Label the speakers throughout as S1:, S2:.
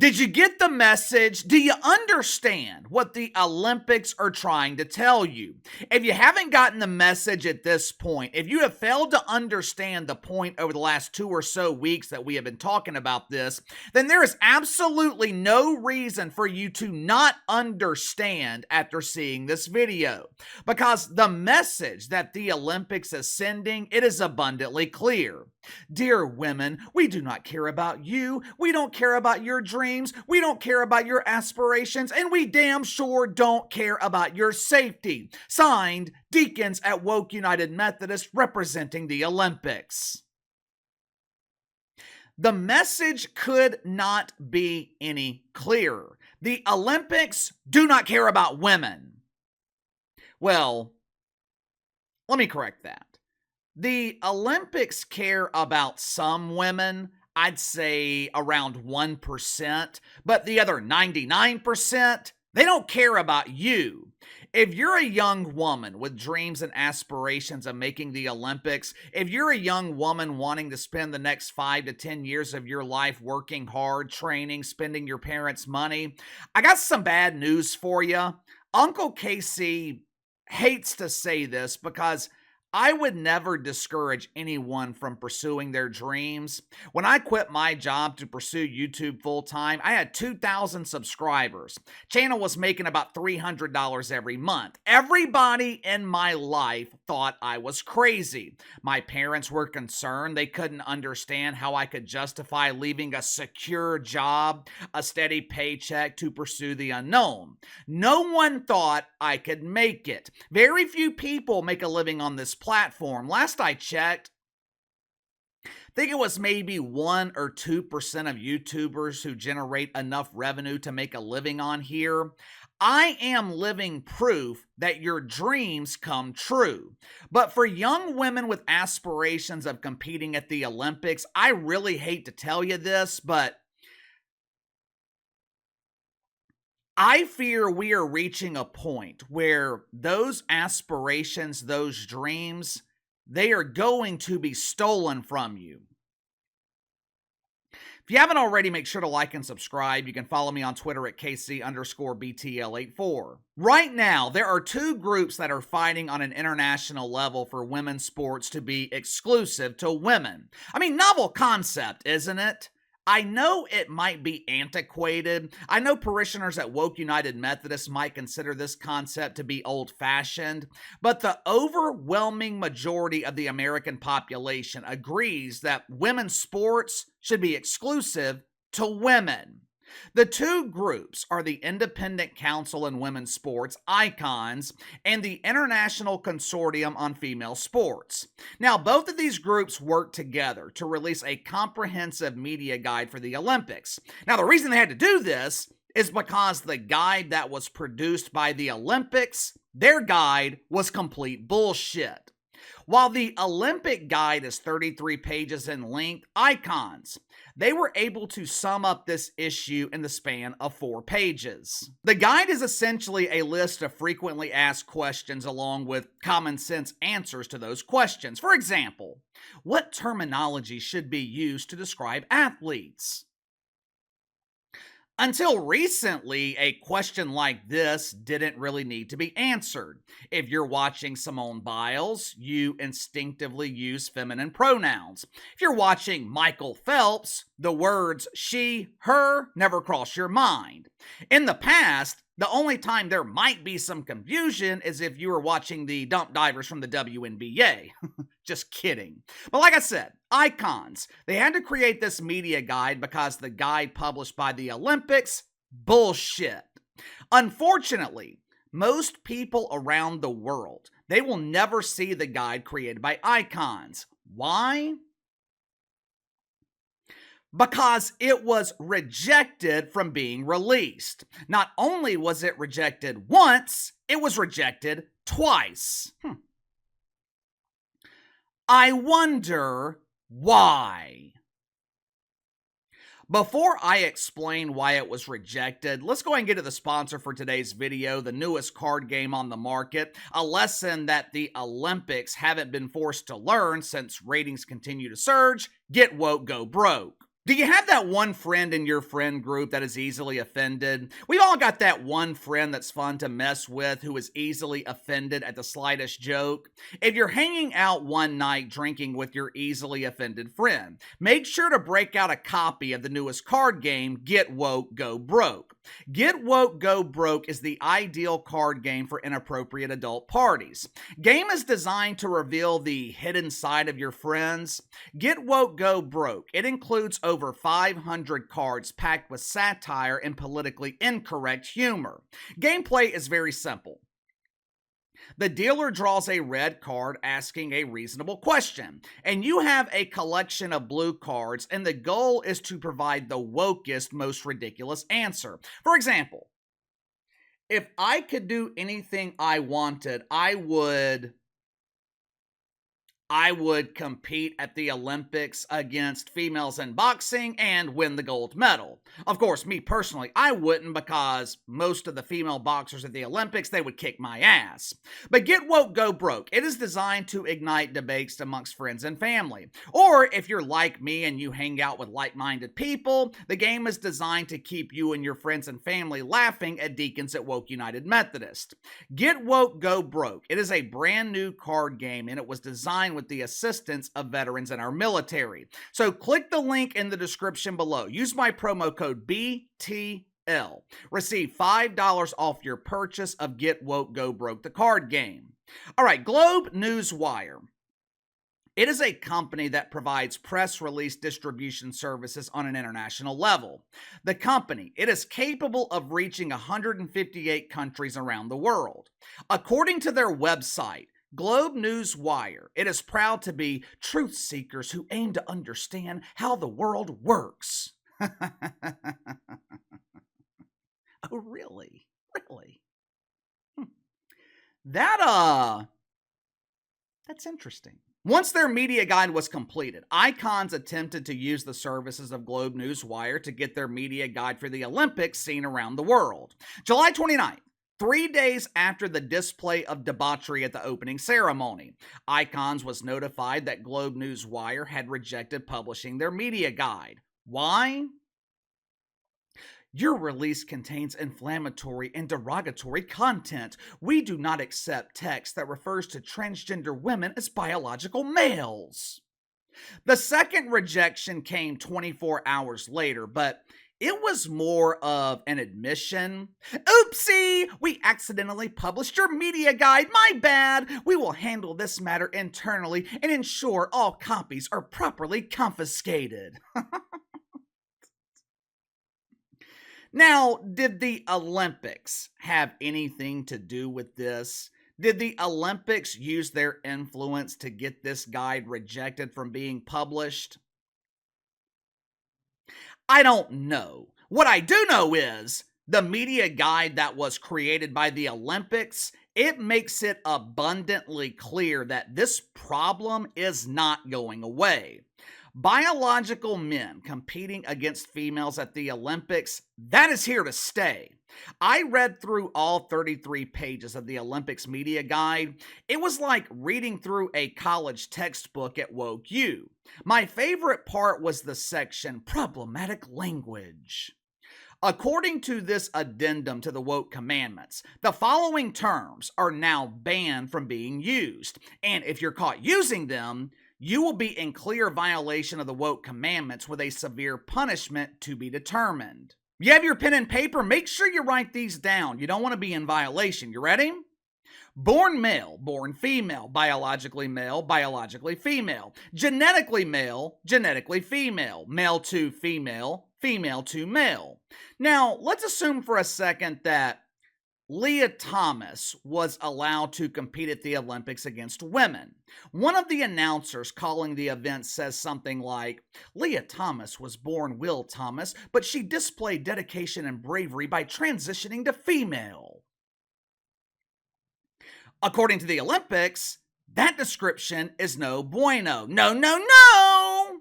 S1: Did you get the message? Do you understand what the Olympics are trying to tell you? If you haven't gotten the message at this point, if you have failed to understand the point over the last 2 or so weeks that we have been talking about this, then there is absolutely no reason for you to not understand after seeing this video. Because the message that the Olympics is sending, it is abundantly clear. Dear women, we do not care about you. We don't care about your dreams. We don't care about your aspirations. And we damn sure don't care about your safety. Signed, Deacons at Woke United Methodist representing the Olympics. The message could not be any clearer. The Olympics do not care about women. Well, let me correct that. The Olympics care about some women, I'd say around 1%, but the other 99%, they don't care about you. If you're a young woman with dreams and aspirations of making the Olympics, if you're a young woman wanting to spend the next 5 to 10 years of your life working hard, training, spending your parents' money, I got some bad news for you. Uncle Casey hates to say this because I would never discourage anyone from pursuing their dreams. When I quit my job to pursue YouTube full-time, I had 2,000 subscribers. Channel was making about $300 every month. Everybody in my life thought I was crazy. My parents were concerned. They couldn't understand how I could justify leaving a secure job, a steady paycheck to pursue the unknown. No one thought I could make it. Very few people make a living on this platform. Last I checked, I think it was maybe 1 or 2% of YouTubers who generate enough revenue to make a living on here. I am living proof that your dreams come true. But for young women with aspirations of competing at the Olympics, I really hate to tell you this, but I fear we are reaching a point where those aspirations, those dreams, they are going to be stolen from you. If you haven't already, make sure to like and subscribe. You can follow me on Twitter at KC_BTL84. Right now, there are 2 groups that are fighting on an international level for women's sports to be exclusive to women. I mean, novel concept, isn't it? I know it might be antiquated. I know parishioners at Woke United Methodist might consider this concept to be old-fashioned, but the overwhelming majority of the American population agrees that women's sports should be exclusive to women. The 2 groups are the Independent Council in Women's Sports, ICONS, and the International Consortium on Female Sports. Now, both of these groups work together to release a comprehensive media guide for the Olympics. Now, the reason they had to do this is because the guide that was produced by the Olympics, their guide was complete bullshit. While the Olympic guide is 33 pages in length, ICONS, they were able to sum up this issue in the span of 4 pages. The guide is essentially a list of frequently asked questions along with common sense answers to those questions. For example, what terminology should be used to describe athletes? Until recently, a question like this didn't really need to be answered. If you're watching Simone Biles, you instinctively use feminine pronouns. If you're watching Michael Phelps, the words she, her never cross your mind. In the past, the only time there might be some confusion is if you were watching the dump divers from the WNBA. Just kidding. But like I said, ICONS, they had to create this media guide because the guide published by the Olympics, bullshit. Unfortunately, most people around the world, they will never see the guide created by ICONS. Why? Because it was rejected from being released. Not only was it rejected once, it was rejected twice. I wonder why. Before I explain why it was rejected, let's go ahead and get to the sponsor for today's video, the newest card game on the market, a lesson that the Olympics haven't been forced to learn since ratings continue to surge. Get woke, go broke. Do you have that one friend in your friend group that is easily offended? We've all got that one friend that's fun to mess with who is easily offended at the slightest joke. If you're hanging out one night drinking with your easily offended friend, make sure to break out a copy of the newest card game, Get Woke, Go Broke. Get Woke, Go Broke is the ideal card game for inappropriate adult parties. Game is designed to reveal the hidden side of your friends. Get Woke, Go Broke. It includes over 500 cards packed with satire and politically incorrect humor. Gameplay is very simple. The dealer draws a red card asking a reasonable question, and you have a collection of blue cards, and the goal is to provide the wokest, most ridiculous answer. For example, if I could do anything I wanted, I would compete at the Olympics against females in boxing and win the gold medal. Of course, me personally, I wouldn't, because most of the female boxers at the Olympics, they would kick my ass. But Get Woke, Go Broke. It is designed to ignite debates amongst friends and family. Or if you're like me and you hang out with like-minded people, the game is designed to keep you and your friends and family laughing at deacons at Woke United Methodist. Get Woke, Go Broke. It is a brand new card game, and it was designed with the assistance of veterans in our military. So click the link in the description below. Use my promo code BTL. Receive $5 off your purchase of Get Woke, Go Broke, the card game. All right, Globe News Wire. It is a company that provides press release distribution services on an international level. The company, it is capable of reaching 158 countries around the world. According to their website, Globe News Wire, it is proud to be truth seekers who aim to understand how the world works. Oh, really? Really? That's interesting. Once their media guide was completed, Icons attempted to use the services of Globe News Wire to get their media guide for the Olympics seen around the world. July 29th. 3 days after the display of debauchery at the opening ceremony, Icons was notified that Globe News Wire had rejected publishing their media guide. Why? Your release contains inflammatory and derogatory content. We do not accept text that refers to transgender women as biological males. The second rejection came 24 hours later, but it was more of an admission. Oopsie! We accidentally published your media guide. My bad. We will handle this matter internally and ensure all copies are properly confiscated. Now, did the Olympics have anything to do with this? Did the Olympics use their influence to get this guide rejected from being published? I don't know. What I do know is the media guide that was created by the Olympics, it makes it abundantly clear that this problem is not going away. Biological men competing against females at the Olympics, that is here to stay. I read through all 33 pages of the Olympics media guide. It was like reading through a college textbook at Woke U. My favorite part was the section Problematic Language. According to this addendum to the Woke Commandments, the following terms are now banned from being used, and if you're caught using them, you will be in clear violation of the Woke Commandments with a severe punishment to be determined. You have your pen and paper? Make sure you write these down. You don't want to be in violation. You ready? Born male, born female, biologically female, genetically male, genetically female, male to female, female to male. Now, let's assume for a second that Leah Thomas was allowed to compete at the Olympics against women. One of the announcers calling the event says something like, Leah Thomas was born Will Thomas, but she displayed dedication and bravery by transitioning to female. According to the Olympics, that description is no bueno. No, no, no!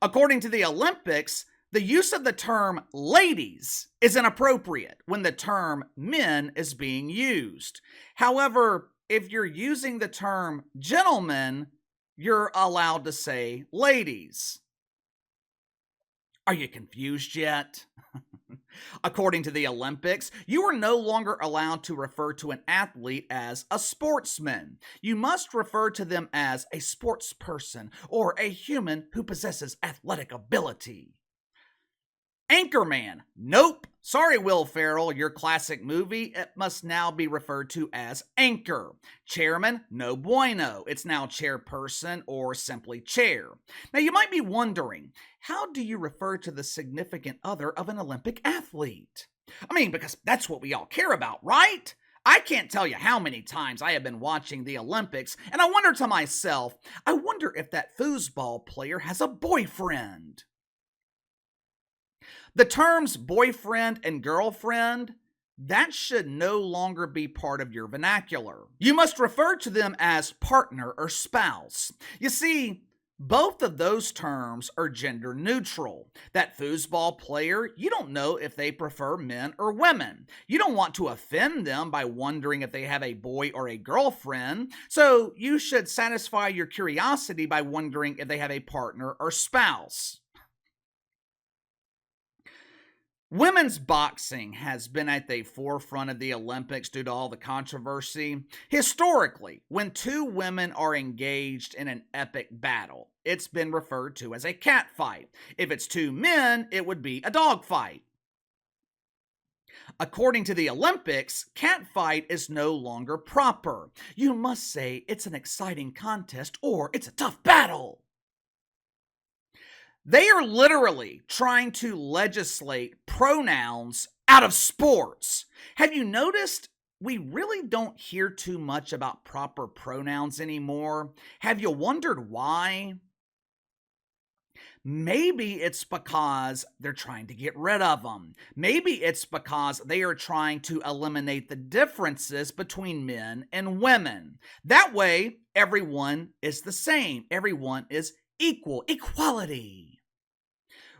S1: According to the Olympics, the use of the term ladies is inappropriate when the term men is being used. However, if you're using the term gentlemen, you're allowed to say ladies. Are you confused yet? According to the Olympics, you are no longer allowed to refer to an athlete as a sportsman. You must refer to them as a sports person or a human who possesses athletic ability. Anchorman. Nope. Sorry, Will Ferrell, your classic movie. It must now be referred to as Anchor. Chairman. No bueno. It's now chairperson or simply chair. Now, you might be wondering, how do you refer to the significant other of an Olympic athlete? I mean, because that's what we all care about, right? I can't tell you how many times I have been watching the Olympics, and I wonder to myself, I wonder if that foosball player has a boyfriend. The terms boyfriend and girlfriend, that should no longer be part of your vernacular. You must refer to them as partner or spouse. You see, both of those terms are gender neutral. That foosball player, you don't know if they prefer men or women. You don't want to offend them by wondering if they have a boy or a girlfriend, so you should satisfy your curiosity by wondering if they have a partner or spouse. Women's boxing has been at the forefront of the Olympics due to all the controversy. Historically, when two women are engaged in an epic battle, it's been referred to as a catfight. If it's two men, it would be a dogfight. According to the Olympics, catfight is no longer proper. You must say it's an exciting contest or it's a tough battle. They are literally trying to legislate pronouns out of sports. Have you noticed we really don't hear too much about proper pronouns anymore? Have you wondered why? Maybe it's because they're trying to get rid of them. Maybe it's because they are trying to eliminate the differences between men and women. That way, everyone is the same. Everyone is equal. Equality.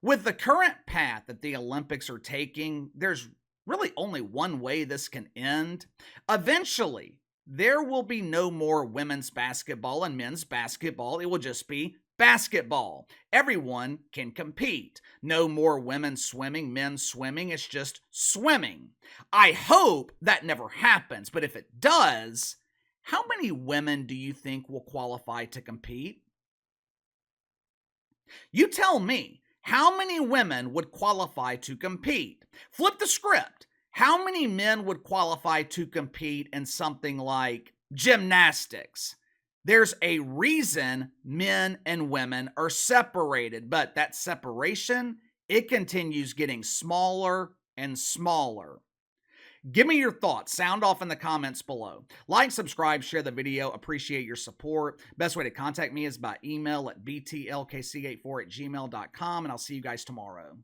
S1: With the current path that the Olympics are taking, there's really only one way this can end. Eventually, there will be no more women's basketball and men's basketball. It will just be basketball. Everyone can compete. No more women swimming, men swimming. It's just swimming. I hope that never happens, but if it does, how many women do you think will qualify to compete? You tell me. How many women would qualify to compete? Flip the script. How many men would qualify to compete in something like gymnastics? There's a reason men and women are separated, but that separation, it continues getting smaller and smaller. Give me your thoughts. Sound off in the comments below. Like, subscribe, share the video. Appreciate your support. Best way to contact me is by email at btlkc84@gmail.com, and I'll see you guys tomorrow.